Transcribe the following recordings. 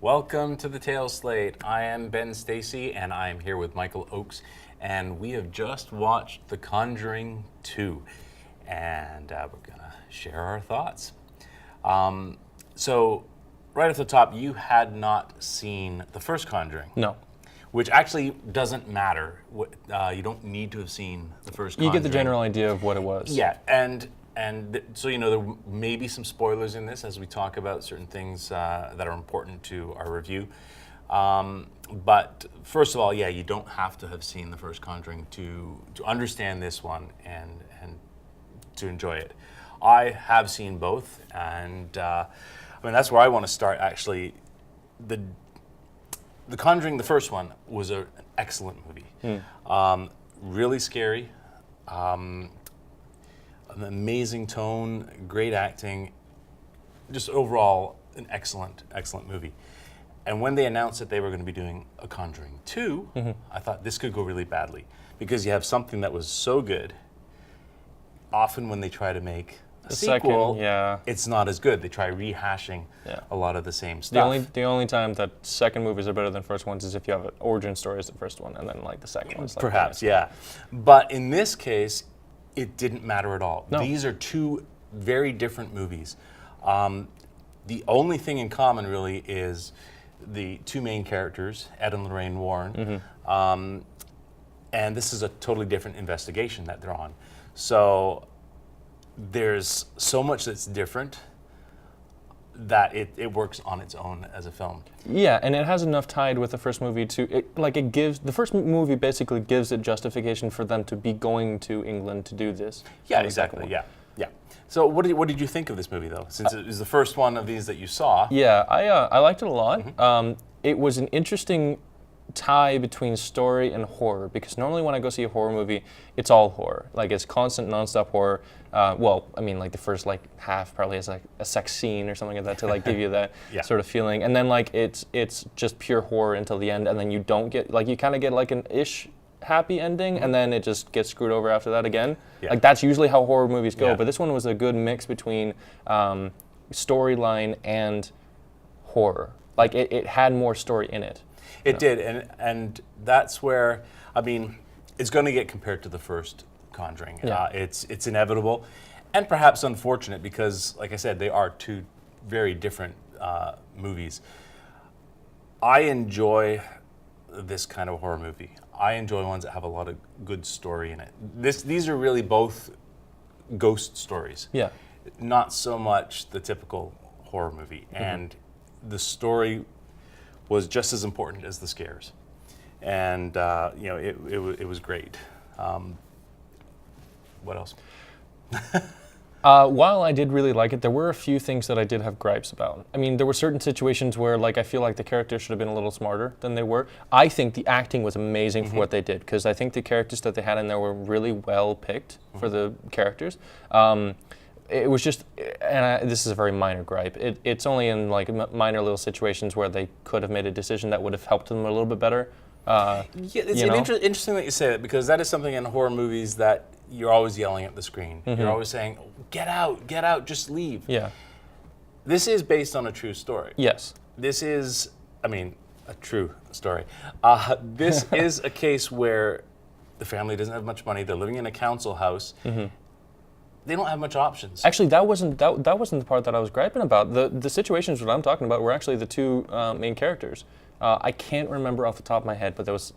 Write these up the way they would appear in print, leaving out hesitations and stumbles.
Welcome to the Tales Slate. I am Ben Stacey, and I am here with Michael Oakes, and we have just watched The Conjuring 2, and we're gonna share our thoughts. So, right at the top, you had not seen the first Conjuring. No. Which actually doesn't matter. You don't need to have seen the first Conjuring. You get the general idea of what it was. Yeah, so there may be some spoilers in this as we talk about certain things that are important to our review. But first of all, yeah, you don't have to have seen the first Conjuring to understand this one and to enjoy it. I have seen both, and that's where I want to start. Actually, the Conjuring, the first one, was an excellent movie. Really scary. An amazing tone, great acting, just overall an excellent movie. And when they announced that they were going to be doing a Conjuring 2, I thought this could go really badly because you have something that was so good. Often when they try to make a sequel, it's not as good. They try rehashing a lot of the same stuff. The only time that second movies are better than first ones is if you have an origin story as the first one, and then like the second one's like perhaps, yeah. But in this case, it didn't matter at all. No. These are two very different movies. The only thing in common really is the two main characters, Ed and Lorraine Warren, and this is a totally different investigation that they're on. So there's so much that's different that it works on its own as a film. Yeah, and it has enough tied with the first movie the first movie basically gives it justification for them to be going to England to do this. Yeah, exactly. Yeah. So what did you think of this movie though? Since it was the first one of these that you saw. Yeah, I liked it a lot. It was an interesting tie between story and horror, because normally when I go see a horror movie, it's all horror. Like, it's constant, nonstop horror. The first half probably has like a sex scene or something like that to give you that sort of feeling, and then it's just pure horror until the end, and then you don't get you kind of get an ish happy ending, and then it just gets screwed over after that again. Yeah. That's usually how horror movies go. But this one was a good mix between storyline and horror. It had more story in it. It did, and that's where, it's going to get compared to the first Conjuring. Yeah. It's inevitable, and perhaps unfortunate because, like I said, they are two very different movies. I enjoy this kind of horror movie. I enjoy ones that have a lot of good story in it. These are really both ghost stories. Yeah. Not so much the typical horror movie, and the story was just as important as the scares, and it was great. What else? While I did really like it, there were a few things that I did have gripes about. There were certain situations where I feel like the characters should have been a little smarter than they were. I think the acting was amazing for what they did, because I think the characters that they had in there were really well picked for the characters. It was just, this is a very minor gripe, it's only in minor little situations where they could have made a decision that would have helped them a little bit better. It's interesting that you say that, because that is something in horror movies that you're always yelling at the screen. You're always saying, get out, just leave. Yeah. This is based on a true story. Yes. This is, a true story. This is a case where the family doesn't have much money, they're living in a council house. They don't have much options. Actually, that wasn't the part that I was griping about. The situations that I'm talking about were actually the two main characters. I can't remember off the top of my head, but there was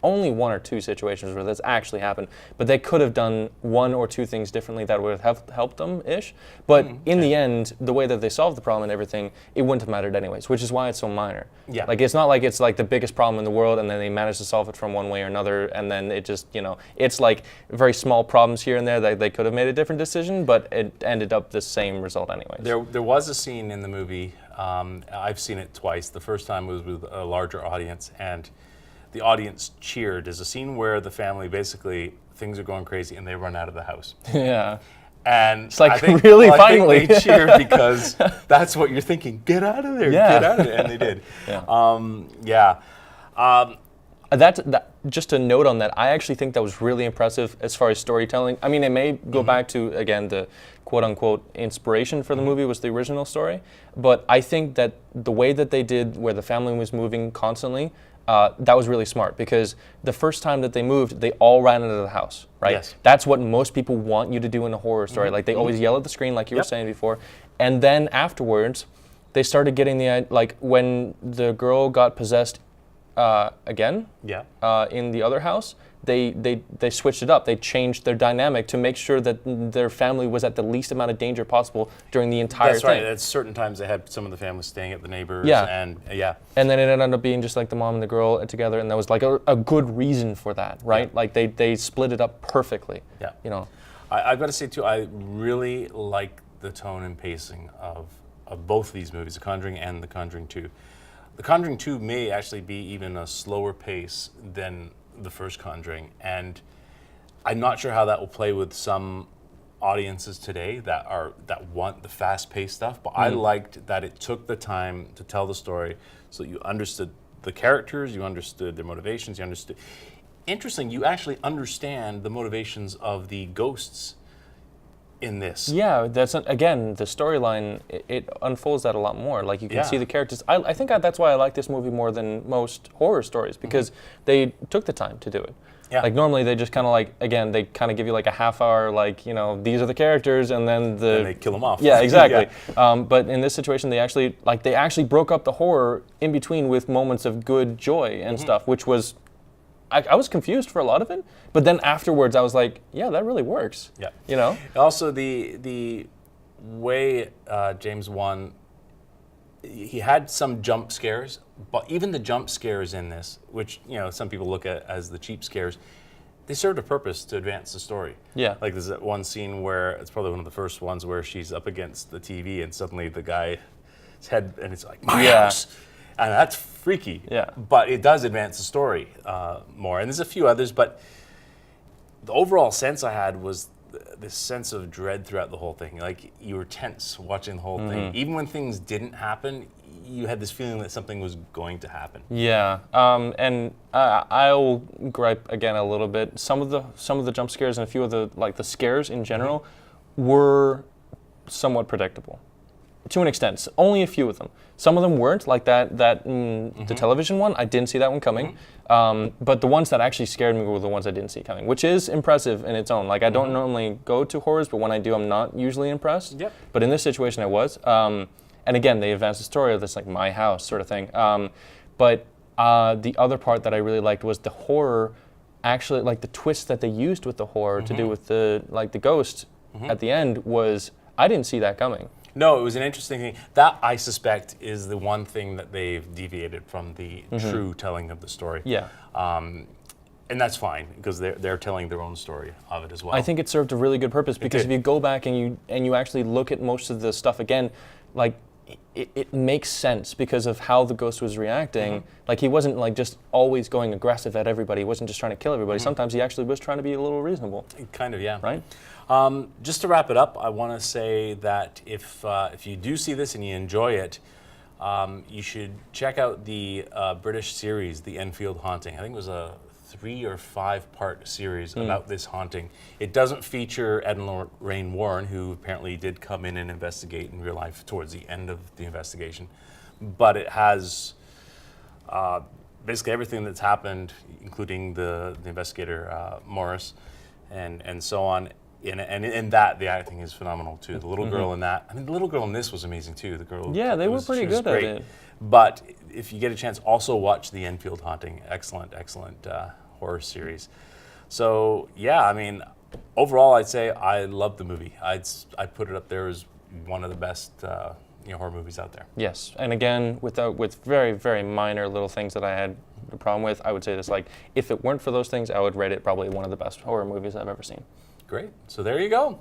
only one or two situations where this actually happened. But they could have done one or two things differently that would have helped them-ish. But in the end, the way that they solved the problem and everything, it wouldn't have mattered anyways, which is why it's so minor. Yeah. It's not like it's the biggest problem in the world and then they managed to solve it from one way or another, and then it just, it's very small problems here and there that they could have made a different decision, but it ended up the same result anyways. There was a scene in the movie, I've seen it twice. The first time was with a larger audience, and the audience cheered. There's a scene where the family basically, things are going crazy and they run out of the house. Yeah. And it's really finally. I think they cheered because that's what you're thinking. Get out of there, get out of there. And they did. Yeah. That just a note on that. I actually think that was really impressive as far as storytelling. I mean, it may go back to again the quote unquote inspiration for the movie was the original story, but I think that the way that they did, where the family was moving constantly, that was really smart because the first time that they moved, they all ran into the house, right? Yes. That's what most people want you to do in a horror story. Like they always yell at the screen, like you were saying before, and then afterwards, they started getting like when the girl got possessed. Again, in the other house, they switched it up. They changed their dynamic to make sure that their family was at the least amount of danger possible during the entire That's thing. right. At certain times, they had some of the family staying at the neighbors. Yeah. And And then it ended up being just like the mom and the girl together, and there was like a good reason for that, right? Yeah. Like they split it up perfectly. Yeah. You know. I've got to say too, I really like the tone and pacing of both of these movies, The Conjuring and The Conjuring 2. The Conjuring 2 may actually be even a slower pace than the first Conjuring, and I'm not sure how that will play with some audiences today that want the fast-paced stuff, but I liked that it took the time to tell the story so that you understood the characters, you understood their motivations, you understood. Interesting, you actually understand the motivations of the ghosts in this. Yeah, that's again the storyline. It unfolds that a lot more. Like you can see the characters. I think that's why I like this movie more than most horror stories because they took the time to do it. Yeah. Like normally they just kind of like they kind of give you like a half hour, like these are the characters, and then And they kill them off. Yeah, exactly. But in this situation, they actually broke up the horror in between with moments of good joy and stuff, which was. I was confused for a lot of it, but then afterwards I was like, yeah, that really works. Yeah. Also, the way James Wan, he had some jump scares, but even the jump scares in this, which some people look at as the cheap scares, they served a purpose to advance the story. Yeah. Like there's that one scene where it's probably one of the first ones where she's up against the TV and suddenly the guy's head, and it's like my house. And that's freaky, but it does advance the story more. And there's a few others, but the overall sense I had was this sense of dread throughout the whole thing. Like you were tense watching the whole thing. Even when things didn't happen, you had this feeling that something was going to happen. Yeah, and I'll gripe again a little bit. Some of the jump scares and a few of the scares in general were somewhat predictable. To an extent, only a few of them. Some of them weren't, like the television one. I didn't see that one coming. But the ones that actually scared me were the ones I didn't see coming, which is impressive in its own. Like I don't normally go to horrors, but when I do, I'm not usually impressed. Yep. But in this situation, I was. And again, they advanced the story of this like my house sort of thing. But the other part that I really liked was the horror. Actually, like the twist that they used with the horror to do with the ghost at the end was I didn't see that coming. No, it was an interesting thing. That, I suspect, is the one thing that they've deviated from the true telling of the story. Yeah. And that's fine, because they're telling their own story of it as well. I think it served a really good purpose, because if you go back and you actually look at most of the stuff again, like, it makes sense because of how the ghost was reacting. Like, he wasn't, like, just always going aggressive at everybody. He wasn't just trying to kill everybody. Sometimes he actually was trying to be a little reasonable. Kind of, yeah. Right? Just to wrap it up, I want to say that if you do see this and you enjoy it, you should check out the British series, The Enfield Haunting. I think it was a 3 or 5 part series about this haunting. It doesn't feature Ed and Lorraine Warren, who apparently did come in and investigate in real life towards the end of the investigation, but it has basically everything that's happened, including the investigator Morris, and so on. And in that, the acting is phenomenal too. The little girl in that, I mean, the little girl in this was amazing too. The girl, they were pretty good at it. But if you get a chance, also watch The Enfield Haunting. Excellent horror series. So yeah, I mean, overall, I'd say I love the movie. I'd put it up there as one of the best horror movies out there. Yes, and again, with very, very minor little things that I had a problem with, I would say this, like, if it weren't for those things, I would rate it probably one of the best horror movies I've ever seen. Great. So there you go.